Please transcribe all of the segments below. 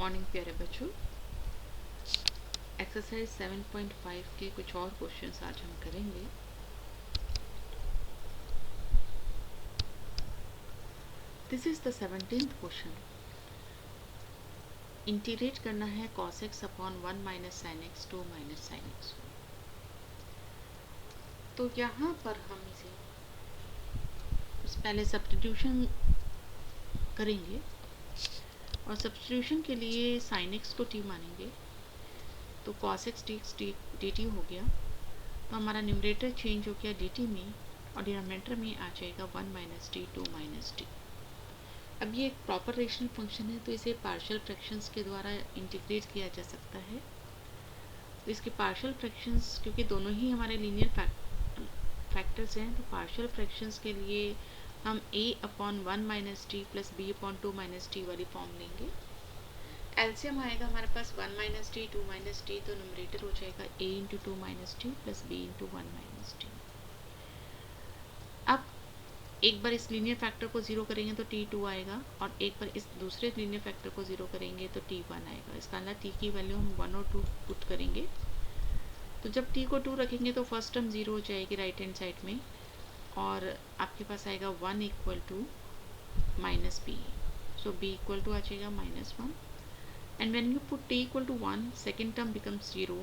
Morning प्यारे बच्चों, exercise 7.5 के कुछ और क्वेश्चंस आज हम करेंगे। This is the 17th question. Integrate करना है cos x upon 1 minus sine x 2 minus sine x. तो यहाँ पर हम इसे पहले सब्स्टिट्यूशन करेंगे और सब्स्टिट्यूशन के लिए साइन एक्स को t मानेंगे तो cos x dt हो गया। तो हमारा न्यूमरेटर चेंज हो गया dt में और डिनोमिनेटर में आ जाएगा 1 माइनस टी 2 माइनस टी। अब ये एक प्रॉपर रेशनल फंक्शन है तो इसे पार्शियल फ्रैक्शंस के द्वारा इंटीग्रेट किया जा सकता है। तो इसके पार्शियल फ्रैक्शंस, क्योंकि दोनों ही हमारे लीनियर फैक्टर्स हैं, तो पार्शियल फ्रैक्शंस के लिए हम a upon 1 minus t plus b upon 2 minus t वाली फॉर्म लेंगे। एलसीएम आएगा हमारे पास 1 माइनस टी 2 माइनस टी, तो न्यूमरेटर हो जाएगा a into 2 minus t plus b into 1 minus t. अब एक बार इस लीनियर फैक्टर को जीरो करेंगे तो t2 आएगा और एक बार इस दूसरे लीनियर फैक्टर को जीरो करेंगे तो t1 आएगा। इसका मतलब t की वैल्यू हम 1 और 2 पुट करेंगे। तो जब t को 2 रखेंगे तो फर्स्ट टर्म जीरो हो जाएगी राइट हैंड साइड में और आपके पास आएगा 1 equal to minus B. So b equal to आ जाएगा -1 and when you put t equal to 1 second term becomes 0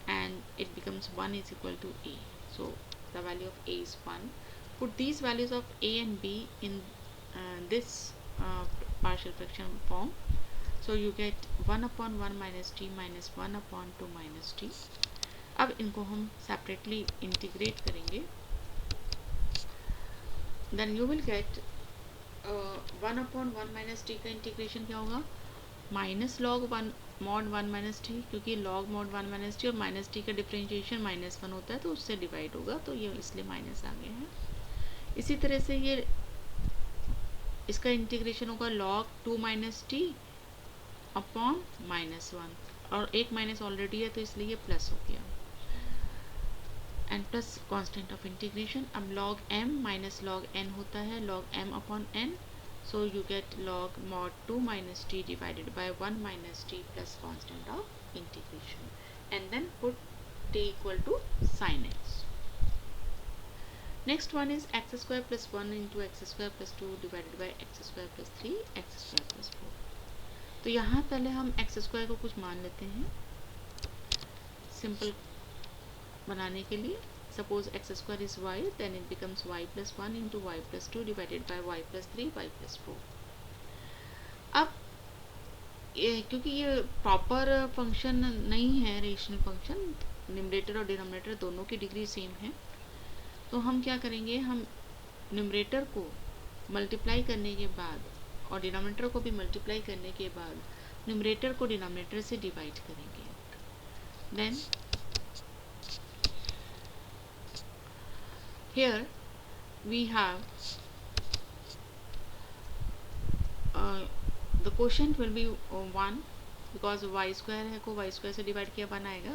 and it becomes 1 is equal to a. So the value of a is 1. Put these values of a and b in this partial fraction form. So you get 1 upon 1 minus t minus 1 upon 2 minus t. अब इनको हम separately integrate करेंगे. Then you will get 1 upon 1 minus t का integration क्या होगा? Minus log 1 mod 1 minus T, क्योंकि log mod 1 minus T और minus T का डिफरेंशिएशन -1 होता है तो उससे डिवाइड होगा, तो ये इसलिए माइनस आ गया है। इसी तरह से ये इसका इंटीग्रेशन होगा लॉग 2 माइनस टी अपॉन -1 और एक माइनस ऑलरेडी है तो इसलिए ये प्लस हो गया and plus constant of integration. अब log m minus log n होता है log m upon n। So you get log mod 2 minus t divided by 1 minus t plus constant of integration and then put t equal to sin x. Next one is x square plus 1 into x square plus 2 divided by x square plus 3 x square plus 4. तो यहाँ पहले हम x square को कुछ मान लेते हैं simple बनाने के लिए। Suppose x square is y, then it becomes y plus 1 into y plus 2 divided by y plus 3 y plus 4. अब क्योंकि ये प्रॉपर फंक्शन नहीं है रेशनल फंक्शन, न्यूमरेटर और डिनोमिनेटर दोनों की डिग्री सेम है, तो हम क्या करेंगे, हम न्यूमरेटर को मल्टीप्लाई करने के बाद और डिनोमिनेटर को भी मल्टीप्लाई करने के बाद न्यूमरेटर को डिनोमिनेटर से डिवाइड करेंगे। Then here we have the quotient will be 1 because y square है को y square से डिवाइड किया 1 आएगा,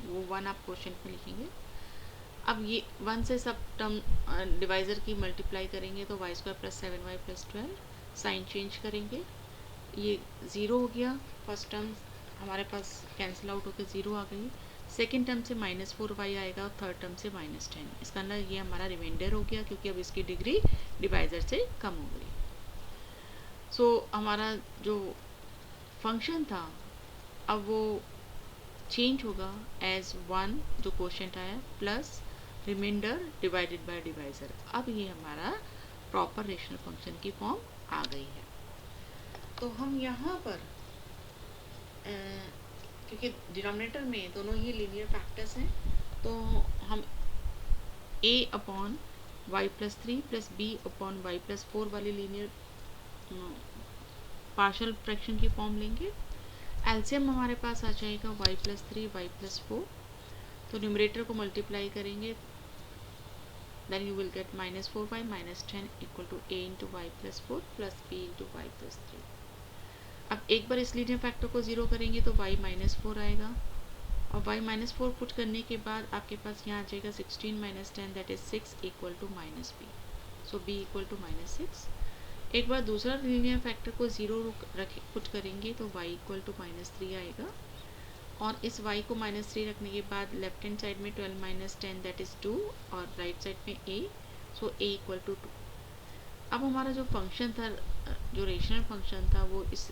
वो 1 आप क्वेश्चन में लिखेंगे। अब ये 1 से सब टर्म डिवाइजर की मल्टीप्लाई करेंगे तो y square plus 7y plus 12, sign change करेंगे, ये 0 हो गया, फर्स्ट टर्म हमारे पास कैंसिल आउट होकर 0 आ गई, सेकेंड टर्म से -4y आएगा और थर्ड टर्म से -10। इसका मतलब ये हमारा रिमाइंडर हो गया क्योंकि अब इसकी डिग्री डिवाइजर से कम हो गई। सो हमारा जो फंक्शन था अब वो चेंज होगा एज 1 जो क्वोशिएंट आया plus remainder divided by divisor. अब ये हमारा प्रॉपर रेशनल फंक्शन की फॉर्म आ गई है। तो हम यहाँ पर क्योंकि डिनोमिनेटर में दोनों ही लीनियर फैक्टर्स हैं तो हम a upon y plus 3 plus b upon y plus 4 वाली लीनियर पार्शियल फ्रैक्शन की फॉर्म लेंगे। एलसीएम हमारे पास आ जाएगा y प्लस 3 y प्लस 4, तो न्यूमरेटर को मल्टीप्लाई करेंगे then you will get -4y minus 10 equal to a into y plus 4 plus b into y plus 3। अब एक बार इस लीनियर फैक्टर को जीरो करेंगे तो y -4 आएगा और y -4 पुट करने के बाद आपके पास यहाँ आ जाएगा 16 - 10 that is 6 equal to -b। So b equal to -6 एक बार दूसरा लीनियर फैक्टर को 0 पुट करेंगे तो y इक्वल टू -3 आएगा, और इस y को -3 रखने के बाद लेफ्ट हैंड साइड में 12 माइनस 10 दैट इज़ 2, और राइट साइड में a, so a equal to 2। अब हमारा जो फंक्शन था, जो रेशनल फंक्शन था, वो इस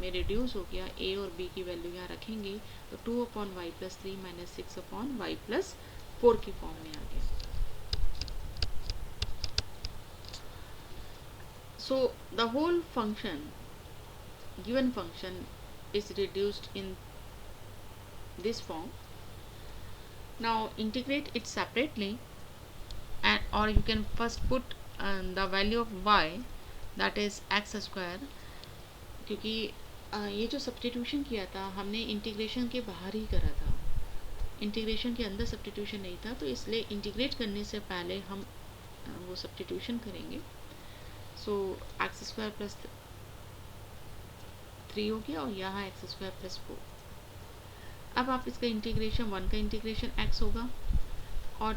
में रिड्यूस हो गया। a और b की वैल्यू यहाँ रखेंगे तो 2/y+3 माइनस 6/y+4 की फॉर्म में आ गया। So the whole function, given function, is reduced in this form. Now integrate it separately, and or you can first put the value of y, that is x square, क्योंकि ये जो substitution किया था हमने integration के बाहर ही करा था, इंटीग्रेशन के अंदर सब्स्टिट्यूशन नहीं था, तो इसलिए इंटीग्रेट करने से पहले हम वो सब्स्टिट्यूशन करेंगे। सो एक्स स्क्वायर प्लस 3 हो गया, और यहाँ एक्स स्क्वायर प्लस 4। अब आप इसका इंटीग्रेशन, 1 का इंटीग्रेशन x होगा, और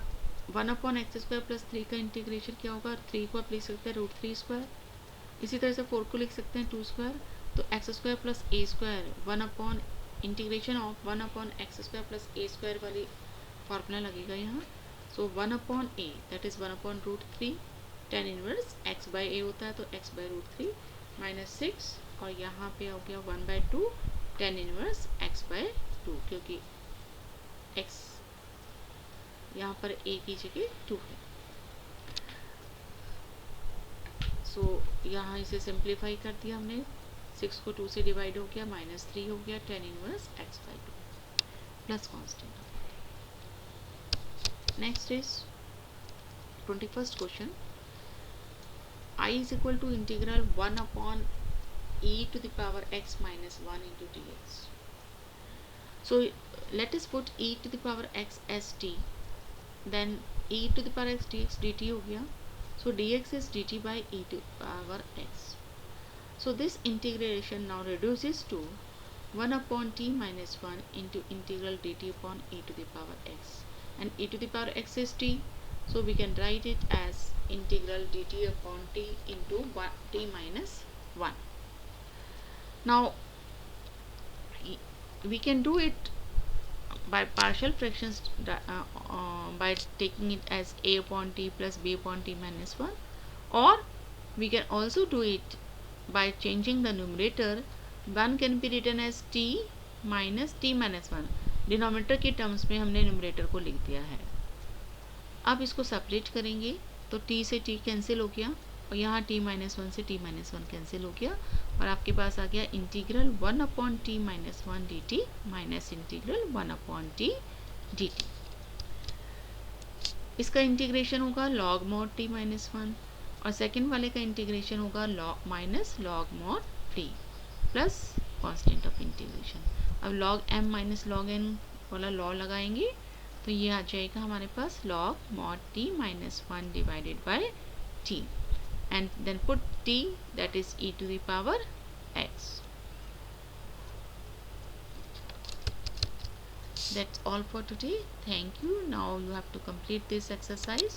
1/x² प्लस 3 का इंटीग्रेशन क्या होगा, 3 को आप लिख सकते हैं √3², इसी तरह से 4 को लिख सकते हैं 2², तो x² plus a², 1 integration of 1/x² plus a² वाली फार्मूला लगेगा यहाँ। सो 1/a that is 1/√3, tan inverse x by a होता है तो x बाई √3 माइनस 6, और यहाँ पे हो गया 1/2 tan इनवर्स x बाई 2, क्योंकि x यहाँ पर a की जगह 2 है। सो यहाँ इसे सिंप्लीफाई कर दिया हमने, 6 को 2 से डिवाइड हो गया, -3 हो गया, tan inverse x by 2 plus constant. Next is 21st question, I is equal to integral 1/e to the power x minus 1 into dx. So let us put e to the power x as t, then e to the power x dx dt हो गया, so dx is dt by e to the power x. So this integration now reduces to 1/t minus 1 into integral dt upon e to the power x, and e to the power x is t, so we can write it as integral dt upon t into t minus 1. Now we can do it by partial fractions, by taking it as a upon t plus b upon t minus 1, or we can also do it by changing the numerator. 1 can be written as t minus t minus 1, denominator के terms में हमने numerator को लिख दिया है। अब इसको separate करेंगे तो t से t कैंसिल हो गया, और यहाँ t माइनस 1 से t माइनस 1 कैंसिल हो गया, और आपके पास आ गया integral 1/t minus 1 dt minus integral 1/t dt। इसका इंटीग्रेशन होगा log mod t माइनस 1, और सेकेंड वाले का इंटीग्रेशन होगा minus log mod t plus constant of integration. अब log m minus log n वाला लॉ लगाएंगे तो ये आ जाएगा हमारे पास log mod t minus 1 divided by t, and then put t, that is e to the power x. That's all for today. Thank you. Now you have to complete this exercise.